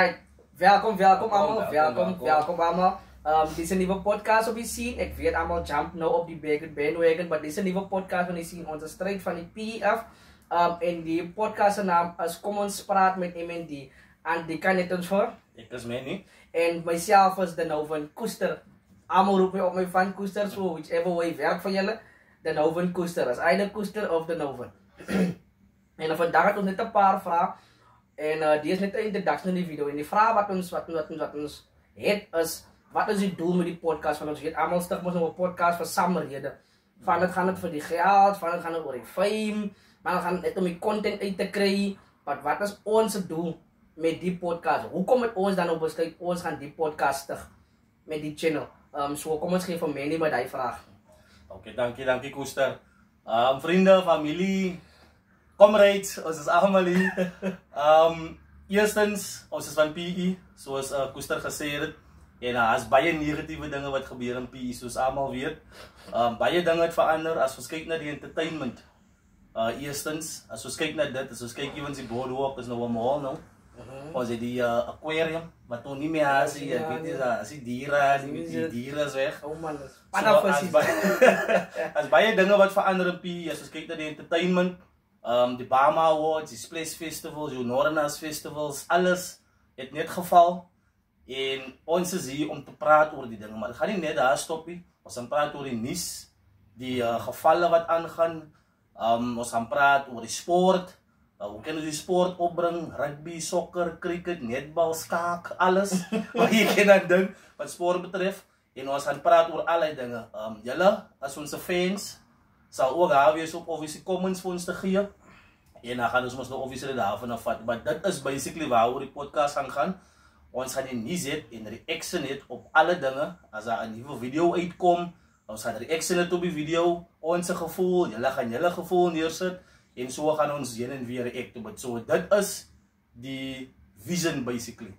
Right. Welkom allemaal. Dit is een nieuwe podcast op je zien. Ik weet allemaal jump nou op die bandwagon, maar dit is een nieuwe podcast van je zien. Onze strijd van die PF. En die podcast naam is Kom ons praat met MND. En die kan het ons voor. Ik is Manny. En mijzelf is de nou van Koester. Allemaal roepen op mij van Koester, so whichever way werkt van jullie. De nou van Koester. Is either Koester of de nou van. En vandaag had ons net een paar vragen. En die is net een introductie in die video. En die vraag wat ons het is, wat is het doel met die podcast van ons? Je hebt allemaal stuk met een podcast voor samen Van het gaat het voor die geld, van het gaat het voor die fame, van het gaat het om die content uit te krijgen. Maar wat is ons doel met die podcast? Hoe komt het ons dan op besluit, ons gaan die podcast stig met die channel? So kom ons geven Manny met die vraag. Oké, dankie Koester. Vrienden, familie, comrades, ons is allemaal hier. Eerstens, ons is van PE, zoals Koester gesê het. En as baie negatieve dingen wat gebeur in PE, soos allemaal weet. Baie dinge het verander, as ons kyk na die entertainment. Eerstens, as ons kyk na dit, as ons kyk evens die boardwalk, is nou een mall nou. Ons het die aquarium, wat nou nie meer is, as die dieren is weg. Oh man, as baie dinge wat verander in PE, as ons kyk na die entertainment, die Bama Awards, die Splash Festivals, die Nornas Festivals, alles het net geval. En ons is hier om te praten over die dingen, maar het gaat niet net daar stoppen. We gaan praten over die nieuws, die gevallen wat aangaan. We gaan praten over die sport. Hoe kunnen we die sport opbrengen? Rugby, soccer, cricket, netbal, skaak, alles. Wat je kan doen wat sport betreft. En we gaan praten over allerlei dingen. Jullie, als onze fans, zal ook wees op officiële comments voor ons te geven. En dan gaan we ons nog officiële daarvan afvatten. Maar dat is basically waar we die podcast gaan. Ons gaan in nie zet en reaction het op alle dingen. Als er een nieuwe video uitkomt, ons gaan reaction het op die video. Onze gevoel, jullie gaan jullie gevoel neerzetten. En zo gaan ons heen en weer reacten. Maar so, dit is die vision basically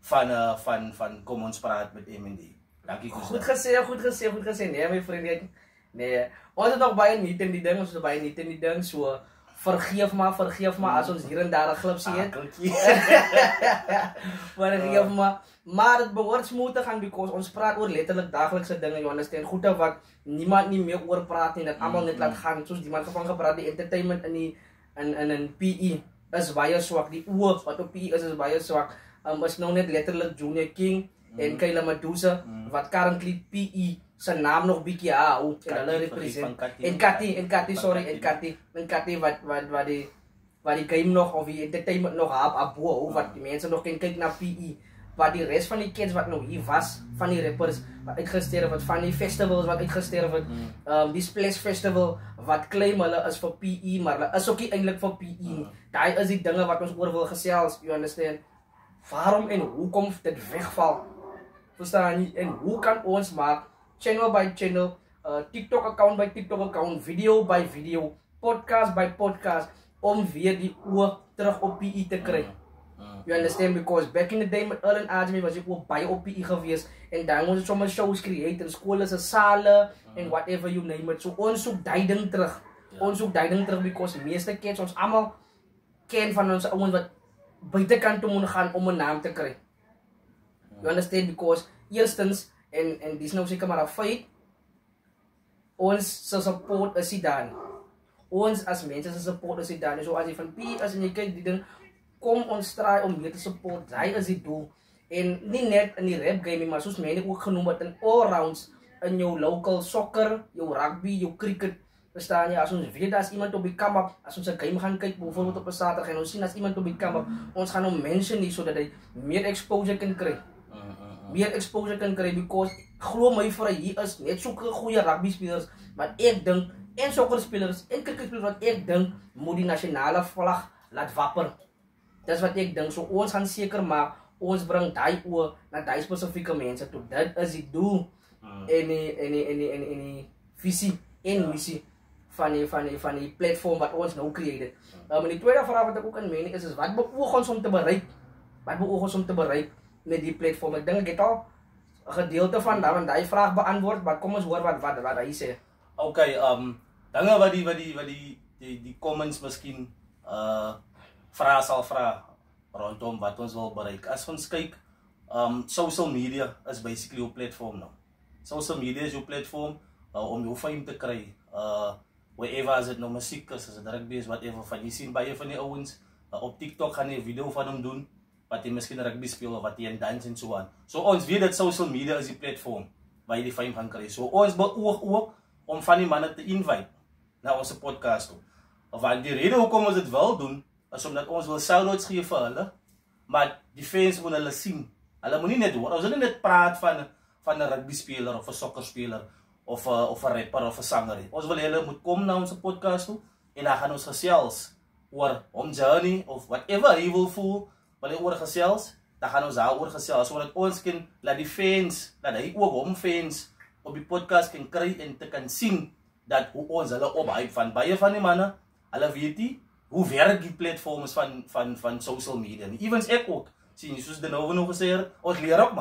van Kom ons praat met MND. Dankie. Goed gezegd. Nee, mijn vriend. Nee, ons het nog baie niet in die ding, so vergeef maar als ons hier en daar een glipsie het. Vergeef maar het behoort smooth te gaan, because ons praat over letterlijk dagelijkse dingen, you understand? Goed of wat niemand niet meer over praat en dat allemaal net laat gaan. Soos die man van gepraat, die entertainment in een PE is baie swak. Die oor wat op PE is baie swak. Is nou net letterlijk Junior King en Kayla Medusa, wat currently PE zijn naam nog bietjie hou en hulle represent. En Kati wat die game nog of die entertainment nog hou, wat die mensen nog kan kijken naar PE. Wat die rest van die kids wat nog hier was, van die rappers wat uitgesterf het, van die festivals wat uitgesterf het, die Splash Festival wat claim hulle is voor PE, maar hulle is ook niet eindelijk voor PE. Daar is die dingen wat ons oor wil gesels, you understand? Waarom en hoe komt dit wegval? Verstaan je? En hoe kan ons maken? Channel by channel, TikTok account by TikTok account, video by video, podcast by podcast, om weer die oor terug op PE te krijgen. You understand? Because back in the day met Ellen Adjemi was ik ook bij op PE geweest. En daar moest ik sommige shows creëren, scholen, zalen, en whatever you name it. So ons zoek die ding terug. Ons zoek die ding terug, because de meeste kids ons allemaal kennen van onze ouders wat buitenkant toe moeten gaan om een naam te krijgen. You understand? Because eerstens, en die is nou zeker maar een feit, ons support is die daar. Ons als mensen support is die daar. Dus als je van PE is en je kijkt die ding, kom ons strijd om meer te support. Hij is die doel. En niet net in die rap gaming, maar zoals mij ook genoemd wordt, in all-rounds. In jouw local soccer, jouw rugby, jouw cricket. Verstaan je? Als ons weet als iemand op die come-up, als ons een game gaan kijken, bijvoorbeeld op een zaterdag, en ons zien als iemand op die come-up, ons gaan om mensen niet, zodat hij meer exposure kan krijgen. Meer exposure kan krijgen, because geloof mij voor hier is net zulke goede rugby spelers, wat ik denk, en soccer spelers, en cricket spelers, wat ik denk, moet die nationale vlag laat wapperen. Dat is wat ik denk, so ons gaan zeker maken, ons brengt die oor naar die specifieke mensen toe. Dat is het doel en die visie en missie van die platform wat ons nou creëren. En die tweede vraag wat ik ook aan mening is wat beoog ons om te bereiken? Wat beoog ons om te bereiken met die platform? Ik denk ik het al een gedeelte van die vraag beantwoord, maar kom eens hoor wat hij zegt. Oké, dingen wat die comments misschien vragen zal vragen. rondom wat ons wil bereik. As ons kyk, social media is basically your platform nou. Social media is your platform om jou fame te kry. Wherever, as het nou musiek is, as het rugby is, whatever, van jy sien baie van die ouens, op TikTok gaan jy 'n video van hom doen, wat jy miskien rugby speel, of wat jy in dans en so aan. So ons weet dat social media is die platform, waar jy die fame gaan kry. So ons beoog ook, om van die manne te invite, na onze podcast toe. Want die rede hoekom ons dit wil doen, is omdat ons wil shoutouts gee vir hulle, maar die fans moet hulle sien. Hulle moet nie net hoor, ons wil nie net praat van 'n rugby speler, of 'n sokkerspeler, of 'n rapper, of 'n sanger. Ons wil hulle moet kom na onze podcast toe, en dan gaan ons gesels oor hom journey, of whatever hy wil voel, wil hy oor gesels, dan gaan ons daaroor gesels, sodat ons kan, laat die fans, laat hy ook hom fans, op die podcast kan kry, en te kan sien, dat hoe ons hulle ophype van baie van die manne, hulle weet nie, hoe werk die platforms van social media nie. Evens ek ook, sien jy, soos de Novo nog gesê het, ons leer ook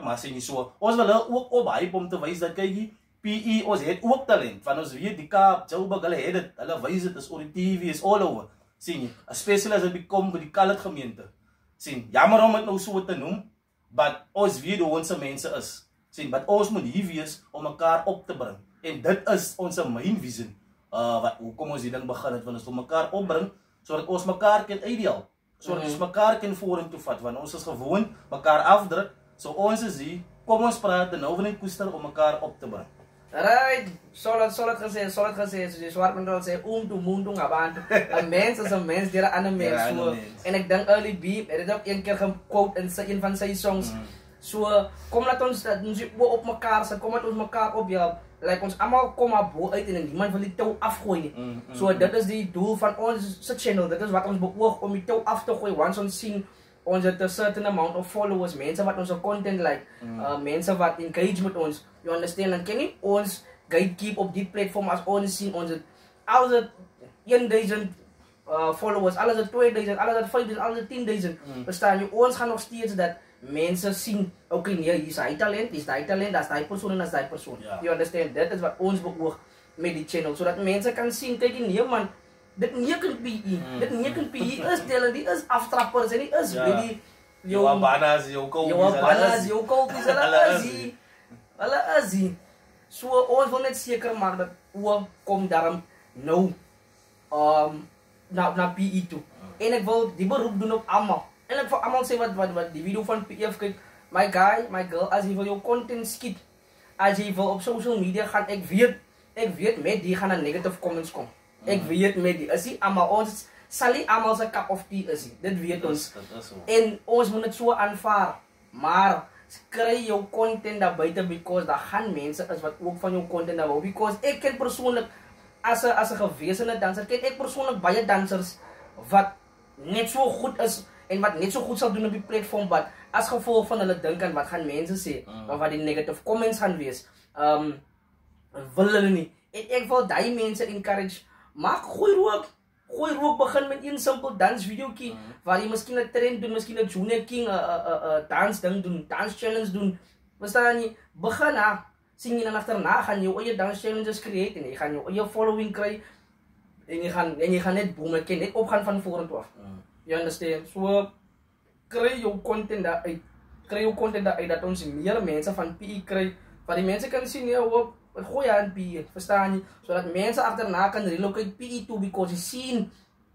maar, sien jy so, ons wil hulle ook ophype om te wys dat, kyk jy, PE, ons het ook talent, van ons weet, die Kaap, Joburg, hulle het het, hulle wys het, is oor die TV, is all over, sien jy, especially as het bekom by die Kalet gemeente, sien, jammer om het nou so te noem, but ons weet hoe onze mense is, sien, but ons moet hier wees, om mekaar op te bring, en dit is onze main vision, hoekom ons die ding begin het, want ons wil mekaar opbring, sodat ons mekaar kan ideal, sodat ons mekaar kan vorentoe vat, want ons is gewoon mekaar afdruk, so ons is hier, kom ons praat, en nou wil ek koester om mekaar op te bring. Right, solid gesê, soos die swart man sê, to mundo ngabantu. 'n mens is 'n mens, deur 'n ander mens. So, en ek dink Early B het dit ook een keer gequote in een van sy songs. So, kom laat ons op mekaar sit, kom laat ons mekaar ophelp. Like ons almal kom maar bo uit en niemand wil die tou afgooi nie. So dit is die doel van ons se channel. Dit is wat ons beoog om die tou af te gooi. Once ons sien ons het 'n certain amount of followers, mense wat ons content like, mense wat engage met ons. You understand? Dan kan nie ons gatekeep op die platform as ons sien ons het al het 1000 followers, alles het 2000, alles het 5000, alles het 10000. Verstaan jy? Ons gaan nog steeds dat mense sien, okay, nee, hier is hy talent, dis daai talent, dis daai persoon en dis daai persoon. You understand? Dit is wat ons beoog met die channel, sodat mense kan sien, kyk nee man, dit nie kan PE, dit nie kan PE is talent, die is aftrappers en die is really jou abanas, jou kopies, hulle is hier. So ons wil net seker maak dat kom daarom nou na PE toe. En ek wil die beroep doen op almal. En ek vir almal sê wat die video van PF kyk, my guy, my girl, as jy wil jou content skiet, as jy wil op social media gaan, ek weet met die gaan 'n negative comments kom. Ek weet met die, is die almal, ons sal nie almal se cup of tea is nie, dit weet ons. En ons moet dit so aanvaar, maar kry jou content daar buite, because daar gaan mense is wat ook van jou content daar hou, because ek ken persoonlik, as 'n gewesene danser, ken ek persoonlik baie dansers, wat net so goed is, en wat net so goed sal doen op die platform, wat as gevolg van hulle dink aan wat gaan mense sê, wat die negative comments gaan wees, wil hulle nie. En ek wil die mense encourage, maak gooi rook, begin met een simpel dansvideoetjie, waar jy miskien 'n trend doen, miskien 'n Junior King, 'n dans ding doen, dance challenge doen, verstaan jy, begin sien jy dan agterna, gaan jy eie dance challenges create, en jy gaan jou eie following kry, en jy gaan net boom, ek kan net opgaan van vorentoe af. You understand? So, kry jou content daar uit, dat ons meer mense van PE kry, wat die mense kan sien, gooi aan PE, verstaan jy? Zodat mense achterna kan relocate PE toe, because die scene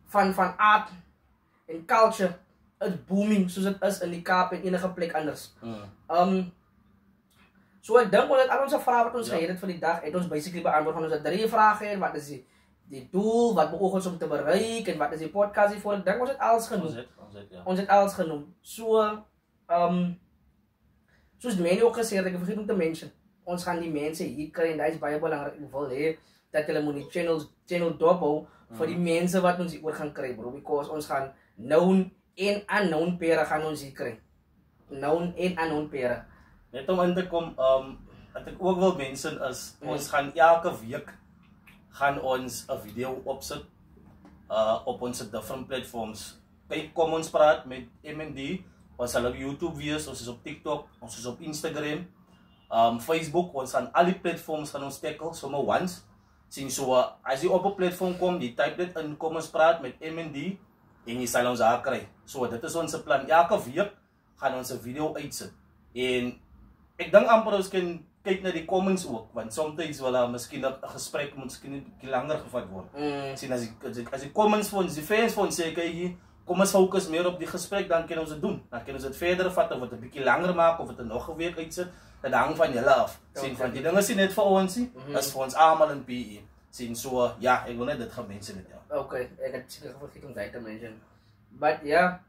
van art en culture is booming, soos het is in die Kaap en enige plek anders. So ek dink dat al onze vrae wat ons gehad het vir die dag, het ons basically beantwoord. Ons het 3 vrae, wat is die doel, wat beoog ons om te bereik, en wat is die podcast hiervoor? Ek dink ons het alles genoem. Ons het alles genoem. So, soos Manny ook gesê het, ek vergeet om te mention, ons gaan die mense hier kry, en dat is baie belangrik. Ek wil hê, dat hulle moet die channel dop hou, vir die mense wat ons hier oor gaan kry, bro, because ons gaan known en unknown pere gaan ons hier kry. Known en unknown pere. Net om in te kom, wat ek ook wil mention is, ons gaan elke week, gaan ons 'n video opsit, op onze different platforms. Kyk, kom ons praat met MND, ons sal op YouTube wees, ons is op TikTok, ons is op Instagram, Facebook, ons gaan al die platforms gaan ons tackle, sommer once, sien so, as jy op 'n platform kom, die type dit in, kom ons praat met MND, en jy sal ons daar kry. So dit is ons plan. Elke week gaan ons 'n video uitsit. En ek dink amper ons kan kyk na die comments ook, want soms wil daar miskien 'n gesprek miskien 'n bietjie langer gevat word. Sien as die comments van die fans van sê kyk, kom ons fokus meer op die gesprek, dan kan ons dit doen. Dan kan ons dit verder vat of dit 'n bietjie langer maak of dit nog 'n week uitsit. Dit hang van julle af. Sien van die dinge sien net vir ons nie, is vir ons almal in PE. Sien so ja, ek wil net dit gaan mense dit ja. Okay, ek het seker vergeet om dit te mention. But ja,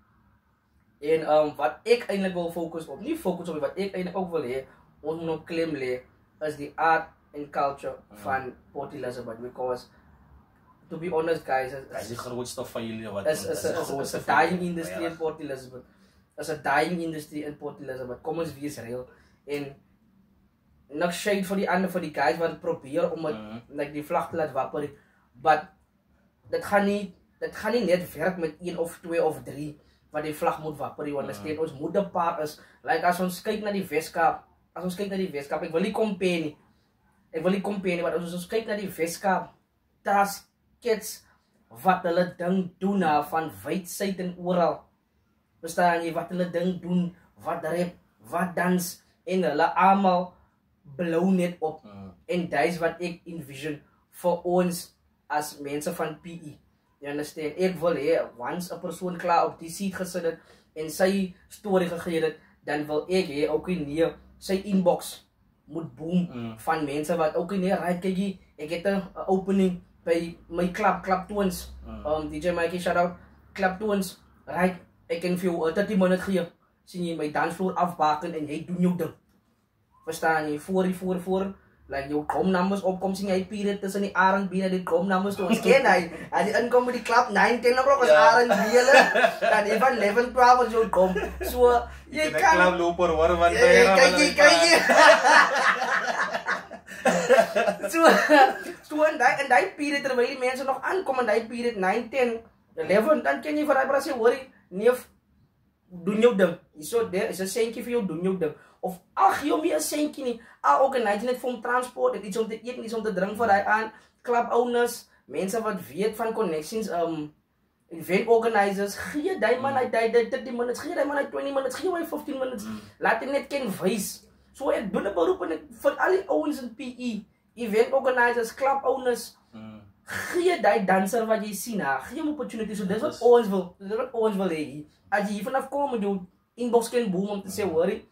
en wat ek eintlik wil fokus op, nie fokus op wat ek eintlik ook wil hê, ons moet nog klem lê, is die art and culture van Port Elizabeth, because to be honest guys, is die grootste van julle wat is 'n dying industry in Port Elizabeth. Is 'n dying industry in Port Elizabeth. Kom ons wees real. En nog shade vir die ander vir die guys wat probeer om dit like die vlag te laat wapper, but dit gaan nie net werk met 1 of 2 of 3 wat die vlag moet wapper, want ons moet 'n paar is. Like as ons kyk na die Weskaap, ek wil nie compare nie, maar as ons kyk na die Weskaap, daar's kids wat hulle ding doen van wydsuid en oral. Verstaan jy wat hulle ding doen, wat rap, wat dans, en hulle almal blou net op. En dis wat ek envision vir ons as mense van PE. You understand? Ek wil hê once 'n persoon klaar op die seat gesit het en sy storie gegee het, dan wil ek hê ook nie sy inbox moet boom van mense wat ook nie right kykie. Ek het 'n opening by my club Toons. DJ Mikey shout out Club Toons. Right, ek kan vir jou 30 minute gee. Sien jy my dansvloer afbaken en jy doen jou ding. Verstaan jy? Voor like jou kom numbers opkom, sien jy period tussen die R&B en die kom numbers toe ons ken hy. As jy inkom by die klub 9-10 o'clock as R&B hulle, dan even 11-12 as jy kom. So jy kan klub loper hoor wat kyk. So en daai period terwyl die mense nog aankom en daai period 9-10, 11, dan ken jy vir daai brasie hoorie, neef doen jou ding. So there is 'n seentjie vir jou doen jou ding. Of ag jy meer 'n seentjie nie. Organise net vir hom transport, iets om te eet, iets om te drink vir daai aan. Club owners, mense wat weet van connections, event organizers, gee daai man uit 30 minutes, gee daai man uit 20 minutes, gee hy 15 minutes. Laat hom net ken wys. So ek doen 'n beroep en vir al die ouens in PE, event organizers, club owners. Gee daai danser wat jy sien, gee hom opportunity. So dis wat ons wil hê. As jy vanaf kom met jou inbox kan boom om te sê hoorie,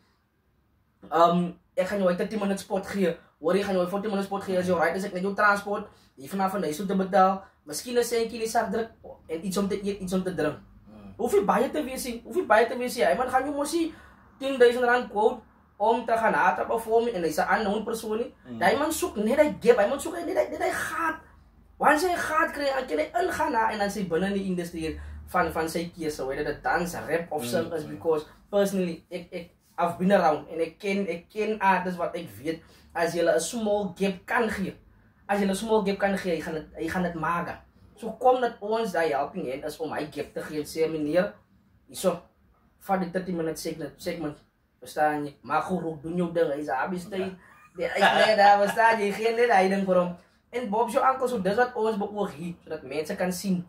ek gaan jou 30 minute spot gee. Hoorie, gaan jou 40 minute spot gee as jy right is, ek net jou transport, jy vanaf van huis toe te betaal, miskien 'n seentjie in die sak druk en iets om te eet, iets om te drink. Hoef jy baie te wees nie. Hy man gaan jou mos nie R10,000 quote om te gaan hardop of vorm en hy's 'n unknown persoon nie. Daai man soek net hy gap, hy man soek net hy gaat. Wanneer hy gaat kry, kan hy ingaan en dan sy binne in die industrie van sy keuse, whether dit dans, rap of sing is, because personally I've been around en ek ken artists wat ek weet, as jy 'n small gap kan gee, hy gaan dit maak. So kom dat ons daai helping hand is om hy gap te gee en sê meneer, hierso, vat die 30 minute segment, verstaan jy, maak goed, doen jou ding, hy's abistyd, ek net daar, verstaan jy, gee net hy ding vir hom. En Bob jou ankel, so dis wat ons beoog hier, sodat mense kan sien,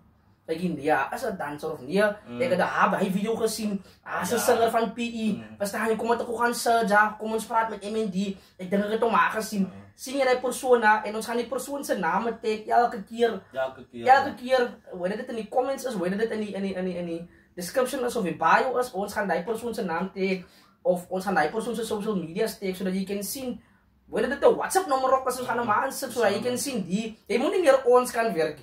ja, as 'n danser of nee, ek het hy video gesien, as 'n singer van PE, verstaan jy, kom met ek gaan search, kom ons praat met MND, ek dink ek het hom gesien, sien jy die persoon en ons gaan die persoon se name tag elke keer, wanneer dit in die comments is, wanneer dit in die description is of die bio is, ons gaan die persoon se naam tag, of ons gaan die persoon se social media tag, sodat jy kan sien, wanneer dit 'n WhatsApp nommer op is, ons gaan hom aansit, sodat jy kan sien, jy moet nie meer ons kan werk.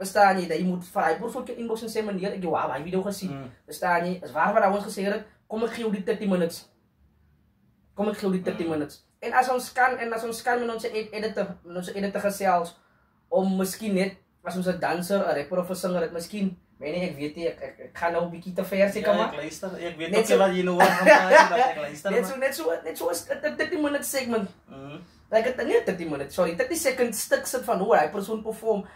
Verstaan jy, dat jy moet vir hy persoon kan inbox en sê, meneer, ek wou hy video gesien. Verstaan jy, is waar wat ons gesê het, kom ek gee jou die 30 minutes. En as ons kan met ons editor gesels, om miskien net, as ons 'n danser, 'n rapper of 'n singer het, miskien, ek weet nie, ek gaan nou 'n bietjie te ver seker maar. Ek weet ook wat jy nou wil gaan dat ek luister. Net so 'n 30 minute segment. Like het nie 30 minutes, sorry, 30 second stuk sit van hoe hy persoon perform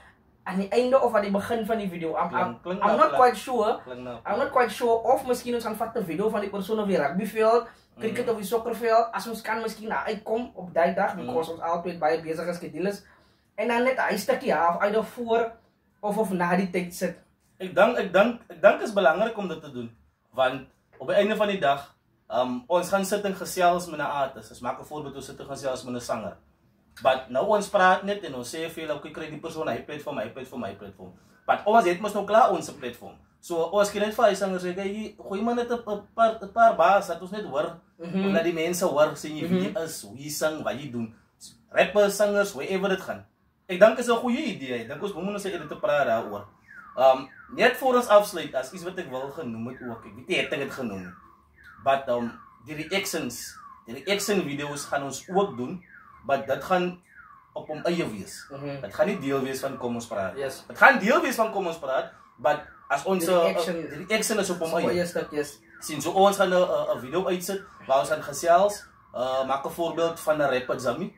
aan die einde of aan die begin van die video. I'm not quite sure of miskien ons gaan vat 'n video van die persoon op die rugbyveld, cricket of die sokkerveld, as ons kan miskien uitkom op daai dag, because ons altyd baie besige skedules, en dan net hy stukkie half uit of voor of na die tyd sit. Ek dink is belangrik om dit te doen, want op die einde van die dag, ons gaan sit en gesels met 'n artist. Ons maak 'n voorbeeld, ons sit en gesels met 'n sanger. But nou ons praat net en ons sê vir hulle, okay, kry die persoon hy platform, hy platform. But ons het mos nou klaar ons platform. So ons kan net vir hy sanger sê, "Hey, gooi maar net 'n paar baas dat ons net hoor, of dat die mense hoor sien jy wie is, hoe jy sing, wat jy doen." Rappers, singers, wherever dit gaan. Ek dink is 'n goeie idee. Ek dink ons moet ons eerder te praat daaroor. Net voor ons afsluit, as iets wat ek wil genoem het ook. Ek weet nie het ek dit genoem nie. But die reaction video's gaan ons ook doen, but dit gaan op hom eie wees. Dit gaan nie deel wees van Kom ons praat. Yes. Dit gaan deel wees van Kom ons praat, but as ons die reaction is op hom eie. Eie stuk, yes. Sien, so ons gaan 'n video uitsit waar ons gaan gesels, maak 'n voorbeeld van 'n rapper Jamie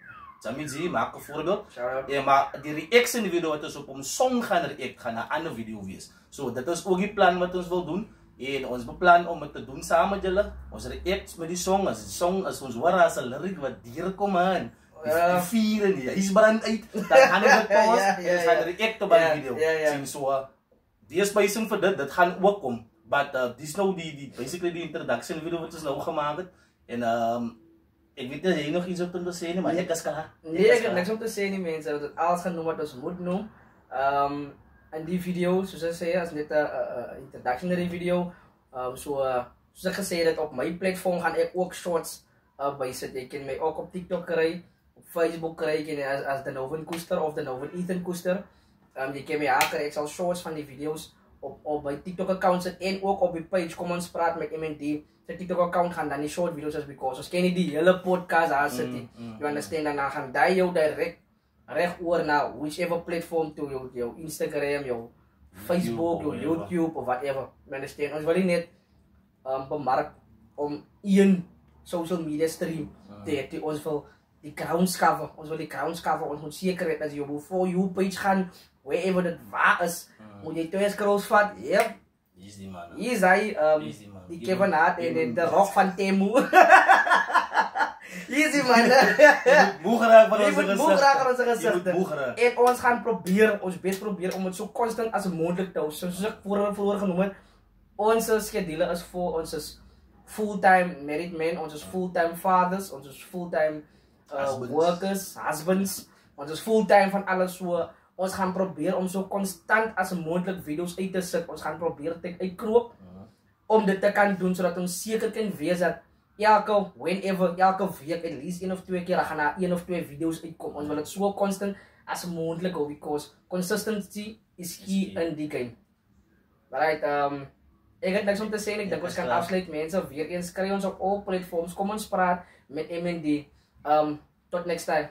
G, maak 'n voorbeeld. Ja, maar die reaction video wat ons op hom song gaan react, gaan 'n ander video wees. So dit is ook die plan wat ons wil doen. En ons beplan om dit te doen saam met julle. Ons react met die song. As die song is ons hoor as 'n lyric wat deurkom aan. Die vuur en die huisbrand uit. Dan gaan ons dit pause en ons gaan react op die video. Sien so. Die spacing vir dit gaan ook kom. But dis nou basically die introduction video wat ons nou gemaak het. En ek weet nie jy nog iets op te sê nie, maar ek is klaar. Nee, ek het niks om te sê nie mense. Dit alles gaan noem wat ons moet noem. In die video, soos ek sê, is net 'n introductory video. Soos ek gesê het, op my platform gaan ek ook shorts bysit. Jy kan my ook op TikTok kry, op Facebook kry, jy kan as The Noven Koester of The Noven Ethan Koester. Jy kan my kry, ek sal shorts van die video's op my TikTok account sit en ook op die page Kom ons praat met MND. Sy TikTok account gaan dan die short video's as because ons ken nie die hele podcast daar sit nie. You understand, dan gaan daai jou direct reg oor na whichever platform toe, jou Instagram, jou Facebook, jou YouTube of whatever. You understand? Ons wil nie net bemark om een social media stream te hê. Ons wil die grounds cover. Ons moet seker weet as jy op For You page gaan, wherever dit waar is, moet jy 2 scrolls vat. Yep. Hier die man. Hier is hy, die Kevin Hart en de Rock van Temu. Easy man. Moeg raak van onze gezichten. En ons gaan proberen, ons best proberen om het zo constant als mogelijk te houden. Zoals ik vorige genoemd heb, onze schedule is voor ons fulltime married men, ons is fulltime fathers, ons is fulltime workers, husbands, ons is fulltime van alles zo. Ons gaan proberen om zo constant als mogelijk video's uit te zetten. Ons gaan proberen te uitknoop om dit te kan doen, zodat ons zeker kan wees dat elke week at least 1 of 2 keer gaan na 1 of 2 video's uitkom. Ons wil het so constant as moontlik hou because consistency is key in die game. Right, ek het niks om te sê, ek dink ons kan afsluit mense weer eens kry ons op all platforms. Kom ons praat met MND. Tot next time.